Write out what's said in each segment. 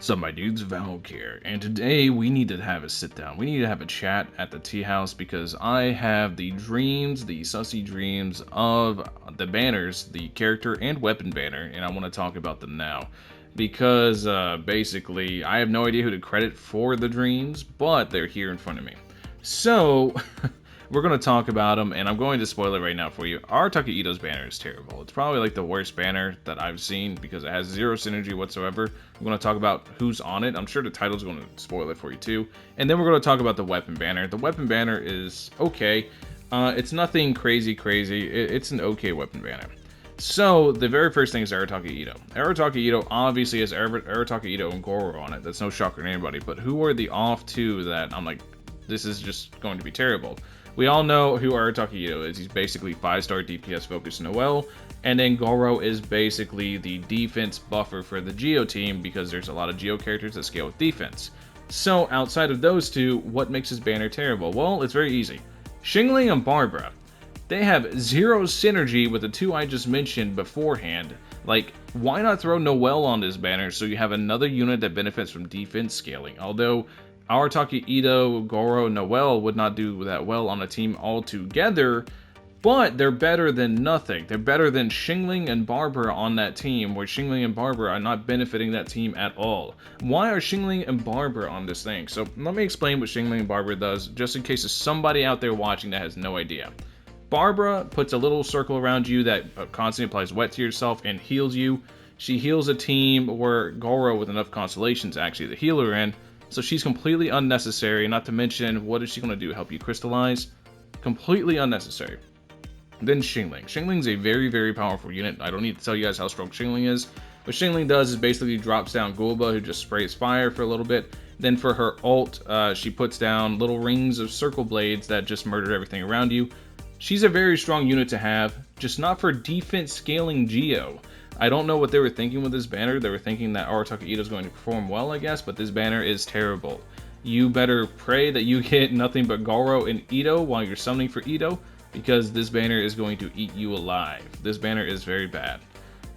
What's up, my dudes? Valk here, and today we need to have a sit down. We need to have a chat at the tea house because I have the dreams, the sussy dreams of the banners, the character and weapon banner, and I want to talk about them now. Because basically, I have no idea who to credit for the dreams, but they're here in front of me. So, we're going to talk about them, and I'm going to spoil it right now for you. Arataki Itto's banner is terrible. It's probably like the worst banner that I've seen because it has zero synergy whatsoever. I'm going to talk about who's on it. I'm sure the title's going to spoil it for you too. And then we're going to talk about the weapon banner. The weapon banner is okay. It's nothing crazy. It's an okay weapon banner. So, the very first thing is Arataki Itto. Arataki Itto obviously has Arataki Itto and Goro on it. That's no shocker to anybody. But who are the off two that I'm like, this is just going to be terrible? We all know who Arataki Itto is. He's basically 5-star DPS focused Noelle, and then Goro is basically the defense buffer for the Geo team because there's a lot of Geo characters that scale with defense. So outside of those two, what makes his banner terrible? Well, it's very easy. Xingling and Barbara, they have zero synergy with the two I just mentioned beforehand. Like, why not throw Noelle on this banner so you have another unit that benefits from defense scaling? Although Arataki Itto, Goro, Noelle would not do that well on a team altogether, but they're better than nothing. They're better than Xingling and Barbara on that team, where Xingling and Barbara are not benefiting that team at all. Why are Xingling and Barbara on this thing? So let me explain what Xingling and Barbara does, just in case there's somebody out there watching that has no idea. Barbara puts a little circle around you that constantly applies wet to yourself and heals you. She heals a team where Goro, with enough constellations, actually the healer in. So she's completely unnecessary, not to mention, what is she going to do? Help you crystallize? Completely unnecessary. Then Xingling. Xingling's a very powerful unit. I don't need to tell you guys how strong Xingling is. What Xingling does is basically drops down Gulba, who just sprays fire for a little bit. Then for her ult, she puts down little rings of circle blades that just murder everything around you. She's a very strong unit to have, just not for defense scaling Geo. I don't know what they were thinking with this banner. They were thinking that Arataki Itto is going to perform well, I guess, but this banner is terrible. You better pray that you get nothing but Goro and Itto while you're summoning for Itto, because this banner is going to eat you alive. This banner is very bad.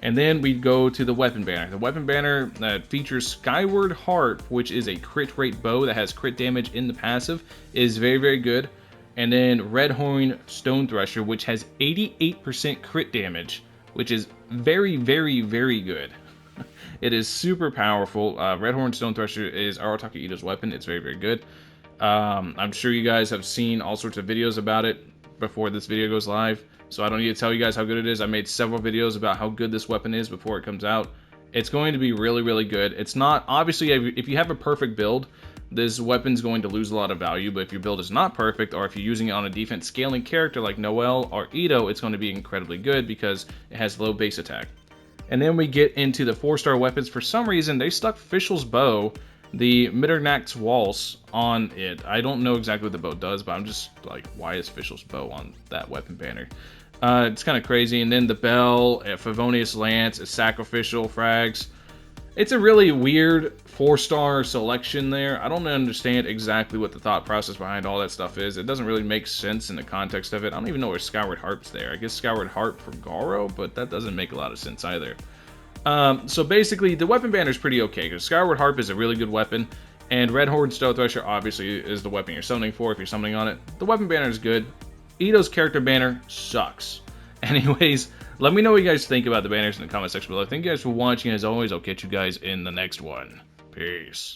And then we go to the weapon banner. The weapon banner that features Skyward Harp, which is a crit rate bow that has crit damage in the passive, is very good. And then Red Horn Stone Thresher, which has 88% crit damage, which is very good. It is super powerful. Red Horn Stone Thresher is Arataki Itto's weapon. It's very good. I'm sure you guys have seen all sorts of videos about it before this video goes live, so I don't need to tell you guys how good it is. I made several videos about how good this weapon is before it comes out. It's going to be really good. It's not, obviously, if you have a perfect build, this weapon's going to lose a lot of value, but if your build is not perfect, or if you're using it on a defense scaling character like Noelle or Itto, it's going to be incredibly good because it has low base attack. And then we get into the 4-star weapons. For some reason, they stuck Fischl's Bow, the Mitternacht's Waltz, on it. I don't know exactly what the bow does, but I'm just like, why is Fischl's Bow on that weapon banner? It's kind of crazy. And then the Bell, Favonius Lance, Sacrificial Frags. It's a really weird 4-star selection there. I don't understand exactly what the thought process behind all that stuff is. It doesn't really make sense in the context of it. I don't even know where Skyward Harp's there. I guess Skyward Harp for Goro, but that doesn't make a lot of sense either. So basically, the weapon banner is pretty okay, because Skyward Harp is a really good weapon, and Red Horn Stone Thresher obviously is the weapon you're summoning for if you're summoning on it. The weapon banner is good. Itto's character banner sucks. Anyways, let me know what you guys think about the banners in the comment section below. Thank you guys for watching. As always, I'll catch you guys in the next one. Peace.